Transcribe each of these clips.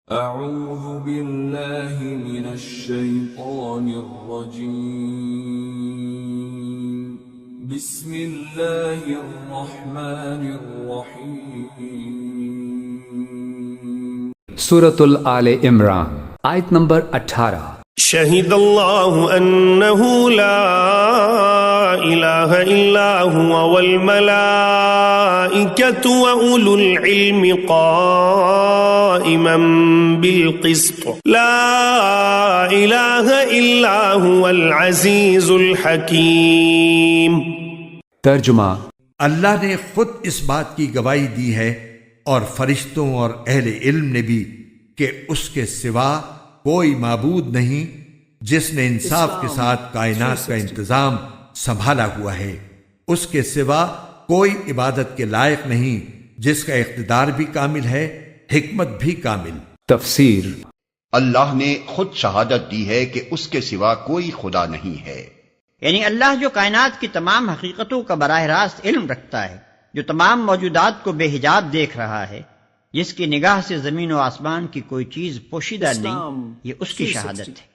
اعوذ باللہ من الشیطان الرجیم بسم اللہ الرحمن الرحیم سورۃ آل عمران آیت نمبر 18۔ شہد اللہ انہ لا الہ الا هو والملائکۃ واولو العلم قائما بالقسط لا الہ الا هو العزیز الحکیم۔ ترجمہ: اللہ نے خود اس بات کی گواہی دی ہے اور فرشتوں اور اہل علم نے بھی کہ اس کے سوا کوئی معبود نہیں جس نے انصاف کے ساتھ کائنات کا انتظام سنبھالا ہوا ہے۔ اس کے سوا کوئی عبادت کے لائق نہیں جس کا اقتدار بھی کامل ہے، حکمت بھی کامل۔ تفسیر: اللہ نے خود شہادت دی ہے کہ اس کے سوا کوئی خدا نہیں ہے، یعنی اللہ جو کائنات کی تمام حقیقتوں کا براہ راست علم رکھتا ہے، جو تمام موجودات کو بے حجاب دیکھ رہا ہے، جس کی نگاہ سے زمین و آسمان کی کوئی چیز پوشیدہ نہیں، یہ اس کی شہادت ہے،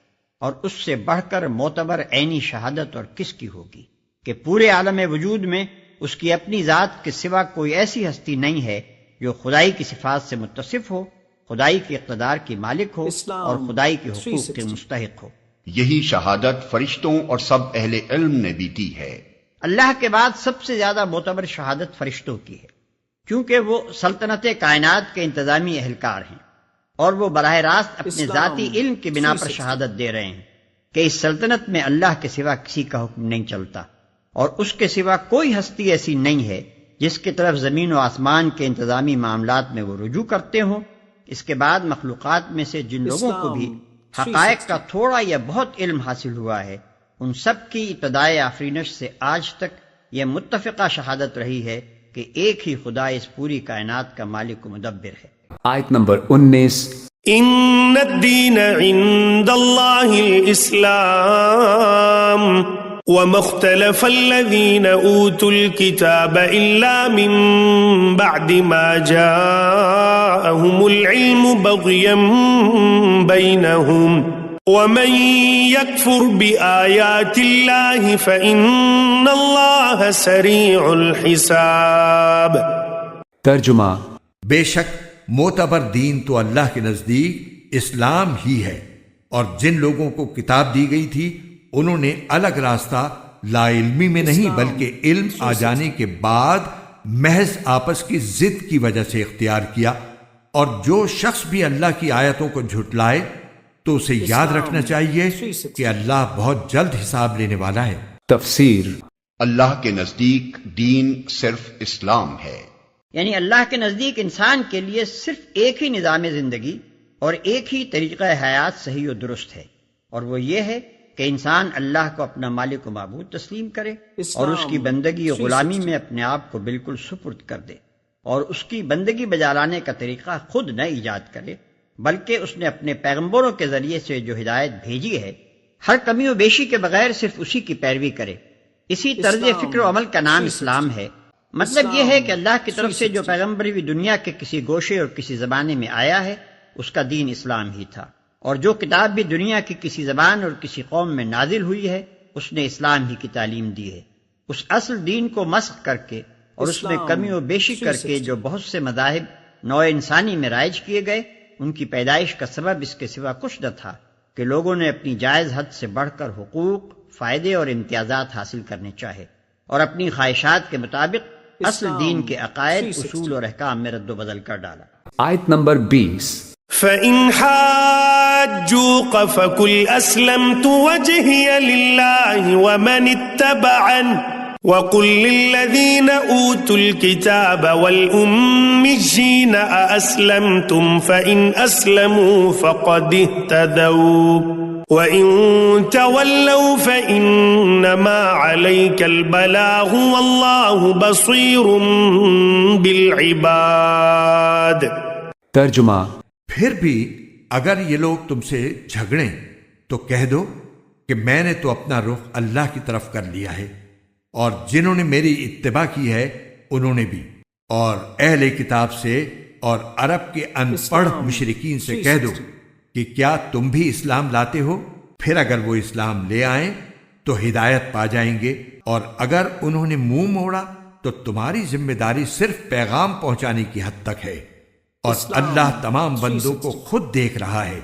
اور اس سے بڑھ کر معتبر عینی شہادت اور کس کی ہوگی کہ پورے عالم وجود میں اس کی اپنی ذات کے سوا کوئی ایسی ہستی نہیں ہے جو خدائی کی صفات سے متصف ہو، خدائی کے اقتدار کی مالک ہو اور خدائی کے حقوق کے مستحق ہو۔ یہی شہادت فرشتوں اور سب اہل علم نے بھی دی ہے۔ اللہ کے بعد سب سے زیادہ معتبر شہادت فرشتوں کی ہے، کیونکہ وہ سلطنت کائنات کے انتظامی اہلکار ہیں، اور وہ براہ راست اپنے ذاتی علم کی بنا پر شہادت دے رہے ہیں کہ اس سلطنت میں اللہ کے سوا کسی کا حکم نہیں چلتا، اور اس کے سوا کوئی ہستی ایسی نہیں ہے جس کی طرف زمین و آسمان کے انتظامی معاملات میں وہ رجوع کرتے ہوں۔ اس کے بعد مخلوقات میں سے جن لوگوں کو بھی حقائق کا تھوڑا یا بہت علم حاصل ہوا ہے، ان سب کی ابتدائے آفرینش سے آج تک یہ متفقہ شہادت رہی ہے کہ ایک ہی خدا اس پوری کائنات کا مالک و مدبر ہے۔ آیت نمبر 19۔ ان الدین عند اللہ الاسلام وما اختلف الذین اوتوا الكتاب الا من بعد ما جاءهم العلم بغیا بینہم ومن يكفر بآيات الله فإن الله سريع الحساب۔ ترجمہ: بے شک معتبر دین تو اللہ کے نزدیک اسلام ہی ہے، اور جن لوگوں کو کتاب دی گئی تھی انہوں نے الگ راستہ لا علمی میں نہیں بلکہ علم آ جانے کے بعد محض آپس کی ضد کی وجہ سے اختیار کیا، اور جو شخص بھی اللہ کی آیتوں کو جھٹلائے تو اسے یاد رکھنا چاہیے کہ اللہ بہت جلد حساب لینے والا ہے۔ تفسیر: اللہ کے نزدیک دین صرف اسلام ہے، یعنی اللہ کے نزدیک انسان کے لیے صرف ایک ہی نظام زندگی اور ایک ہی طریقہ حیات صحیح و درست ہے، اور وہ یہ ہے کہ انسان اللہ کو اپنا مالک و معبود تسلیم کرے اور اس کی بندگی و غلامی میں اپنے آپ کو بالکل سپرد کر دے، اور اس کی بندگی بجا لانے کا طریقہ خود نہ ایجاد کرے بلکہ اس نے اپنے پیغمبروں کے ذریعے سے جو ہدایت بھیجی ہے ہر کمی و بیشی کے بغیر صرف اسی کی پیروی کرے۔ اسی طرز فکر و عمل کا نام اسلام ہے۔ مطلب یہ ہے کہ اللہ کی طرف سے جو پیغمبر بھی دنیا کے کسی گوشے اور کسی زمانے میں آیا ہے اس کا دین اسلام ہی تھا، اور جو کتاب بھی دنیا کی کسی زبان اور کسی قوم میں نازل ہوئی ہے اس نے اسلام ہی کی تعلیم دی ہے۔ اس اصل دین کو مسخ کر کے اور اس میں کمی و بیشی کر کے جو بہت سے مذاہب نوع انسانی میں رائج کیے گئے، ان کی پیدائش کا سبب اس کے سوا کچھ نہ تھا کہ لوگوں نے اپنی جائز حد سے بڑھ کر حقوق، فائدے اور امتیازات حاصل کرنے چاہے، اور اپنی خواہشات کے مطابق اصل دین کے عقائد، اصول اور احکام میں رد و بدل کر ڈالا۔ آیت نمبر 20۔ فَإِنْ حَاجُّوكَ فَقُلْ أَسْلَمْتُ وَجْهِيَ لِلَّهِ وَمَنِ اتَّبَعَنِ وَقُلْ لِلَّذِينَ أُوتُوا الْكِتَابَ وَالْأُمِّيِّينَ أَأَسْلَمْتُمْ فَإِنْ أَسْلَمُوا فَقَدِ اهْتَدَوْا وَإِنْ تَوَلَّوْا فَإِنَّمَا عَلَيْكَ الْبَلَاغُ وَاللَّهُ بَصِيرٌ بِالْعِبَادِ۔ ترجمہ: پھر بھی اگر یہ لوگ تم سے جھگڑیں تو کہہ دو کہ میں نے تو اپنا رخ اللہ کی طرف کر لیا ہے، اور جنہوں نے میری اتباع کی ہے انہوں نے بھی، اور اہل کتاب سے اور عرب کے ان پڑھ مشرکین سے کہہ دو کہ کیا تم بھی اسلام لاتے ہو؟ پھر اگر وہ اسلام لے آئیں تو ہدایت پا جائیں گے، اور اگر انہوں نے منہ موڑا تو تمہاری ذمہ داری صرف پیغام پہنچانے کی حد تک ہے، اور اللہ تمام بندوں کو خود دیکھ رہا ہے۔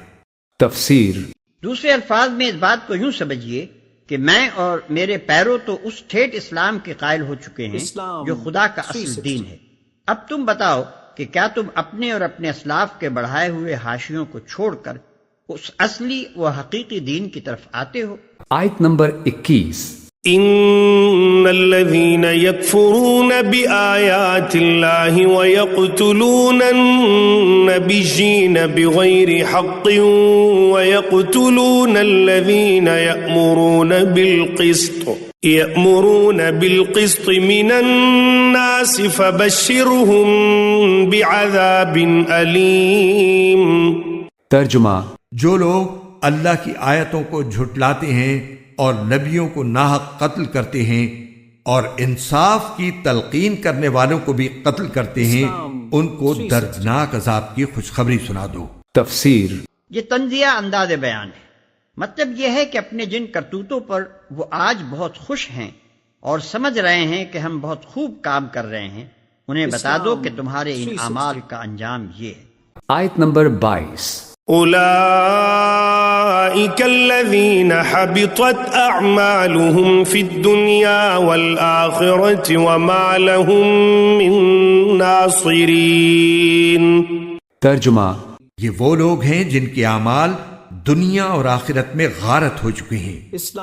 تفسیر۔ دوسرے الفاظ میں اس بات کو یوں سمجھیے کہ میں اور میرے پیرو تو اس ٹھیٹ اسلام کے قائل ہو چکے ہیں جو خدا کا اصل دین ہے۔ اب تم بتاؤ کہ کیا تم اپنے اور اپنے اسلاف کے بڑھائے ہوئے حاشیوں کو چھوڑ کر اس اصلی و حقیقی دین کی طرف آتے ہو؟ آیت نمبر 21۔ ان الذين يكفرون بآيات الله ويقتلون النبيين بغير حق ويقتلون الذين يأمرون بالقسط من الناس فبشرهم بعذاب أليم۔ ترجمہ۔ جو لوگ اللہ کی آیتوں کو جھٹلاتے ہیں اور نبیوں کو ناحق قتل کرتے ہیں اور انصاف کی تلقین کرنے والوں کو بھی قتل کرتے ہیں، ان کو دردناک عذاب کی خوشخبری سنا دو۔ تفسیر۔ یہ تنزیہ انداز بیان ہے۔ مطلب یہ ہے کہ اپنے جن کرتوتوں پر وہ آج بہت خوش ہیں اور سمجھ رہے ہیں کہ ہم بہت خوب کام کر رہے ہیں، انہیں بتا دو کہ تمہارے ان اعمال کا انجام یہ ہے۔ آیت نمبر 22۔ أولئك الذين حبطت أعمالهم في الدنيا والآخرة وما لهم من ناصرين۔ ترجمہ۔ یہ وہ لوگ ہیں جن کے اعمال دنیا اور آخرت میں غارت ہو چکے ہیں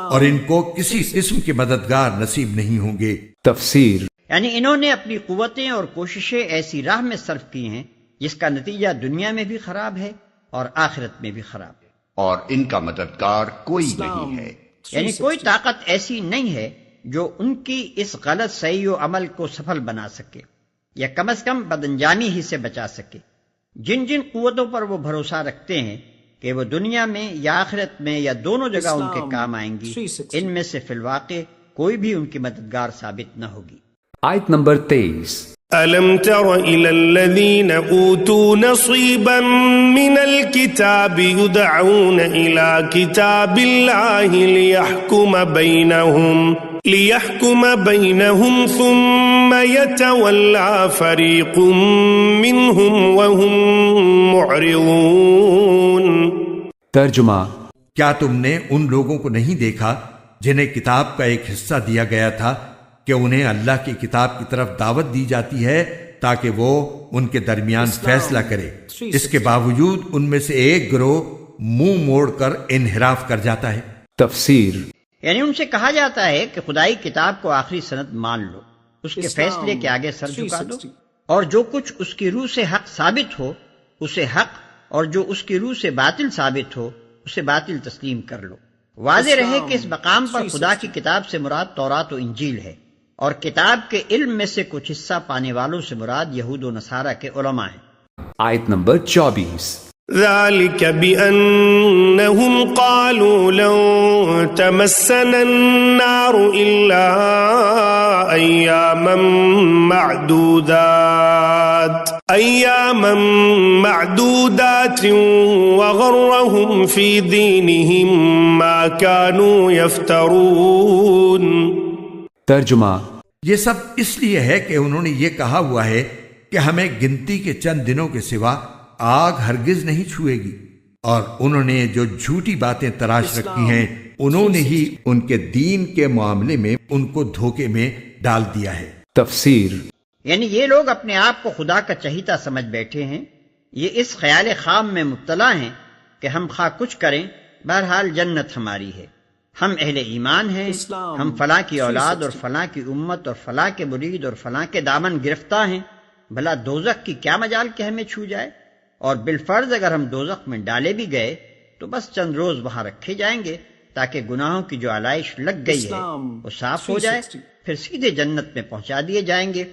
اور ان کو کسی قسم کے مددگار نصیب نہیں ہوں گے۔ تفسیر۔ یعنی انہوں نے اپنی قوتیں اور کوششیں ایسی راہ میں صرف کی ہیں جس کا نتیجہ دنیا میں بھی خراب ہے اور آخرت میں بھی خراب ہے، اور ان کا مددگار کوئی نہیں ہے۔ یعنی کوئی طاقت ایسی نہیں ہے جو ان کی اس غلط صحیح و عمل کو سفل بنا سکے یا کم از کم بدانجامی ہی سے بچا سکے۔ جن جن قوتوں پر وہ بھروسہ رکھتے ہیں کہ وہ دنیا میں یا آخرت میں یا دونوں جگہ ان کے کام آئیں گی، ان میں سے فی الواقع کوئی بھی ان کی مددگار ثابت نہ ہوگی۔ آیت نمبر 23۔ ألم تر إلى الذين أوتوا نصيبا من الكتاب يدعون إلى كتاب الله ليحكم بينهم ثم يتولى فريق منهم وهم معرضون۔ ترجمہ۔ کیا تم نے ان لوگوں کو نہیں دیکھا جنہیں کتاب کا ایک حصہ دیا گیا تھا کہ انہیں اللہ کی کتاب کی طرف دعوت دی جاتی ہے تاکہ وہ ان کے درمیان فیصلہ کرے، اس کے باوجود ان میں سے ایک گروہ منہ موڑ کر انحراف کر جاتا ہے۔ تفسیر۔ یعنی ان سے کہا جاتا ہے کہ خدائی کتاب کو آخری سند مان لو، اس کے فیصلے کے آگے سر جھکا دو، اور جو کچھ اس کی روح سے حق ثابت ہو اسے حق، اور جو اس کی روح سے باطل ثابت ہو اسے باطل تسلیم کر لو۔ واضح رہے کہ اس مقام پر خدا کی کتاب سے مراد تورات و انجیل ہے، اور کتاب کے علم میں سے کچھ حصہ پانے والوں سے مراد یہود و نصارہ کے علماء ہیں۔ آیت نمبر 24۔ ذلك بأنهم قالوا لن تمسنا النار إلا أياما معدودات وغرهم في دينهم ما كانوا يفترون۔ ترجمہ۔ یہ سب اس لیے ہے کہ انہوں نے یہ کہا ہوا ہے کہ ہمیں گنتی کے چند دنوں کے سوا آگ ہرگز نہیں چھوئے گی، اور انہوں نے جو جھوٹی باتیں تراش رکھی ہیں انہوں نے ہی ان کے دین کے معاملے میں ان کو دھوکے میں ڈال دیا ہے۔ تفسیر۔ یعنی یہ لوگ اپنے آپ کو خدا کا چہیتا سمجھ بیٹھے ہیں، یہ اس خیال خام میں مبتلا ہیں کہ ہم خواہ کچھ کریں بہرحال جنت ہماری ہے، ہم اہل ایمان ہیں، ہم فلاں کی اولاد اور فلاں کی امت اور فلاں کے مرید اور فلاں کے دامن گرفتار ہیں، بھلا دوزخ کی کیا مجال کہ ہمیں چھو جائے، اور بالفرض اگر ہم دوزخ میں ڈالے بھی گئے تو بس چند روز وہاں رکھے جائیں گے تاکہ گناہوں کی جو علائش لگ گئی ہے وہ صاف ہو جائے، پھر سیدھے جنت میں پہنچا دیے جائیں گے۔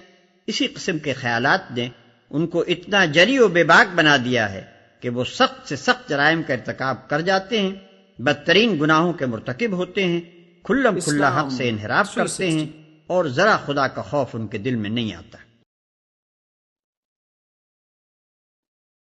اسی قسم کے خیالات نے ان کو اتنا جری و بے باک بنا دیا ہے کہ وہ سخت سے سخت جرائم کا ارتکاب کر جاتے ہیں، بدترین گناہوں کے مرتکب ہوتے ہیں، کھلم کھلا حق سے انحراف کرتے ہیں، اور ذرا خدا کا خوف ان کے دل میں نہیں آتا۔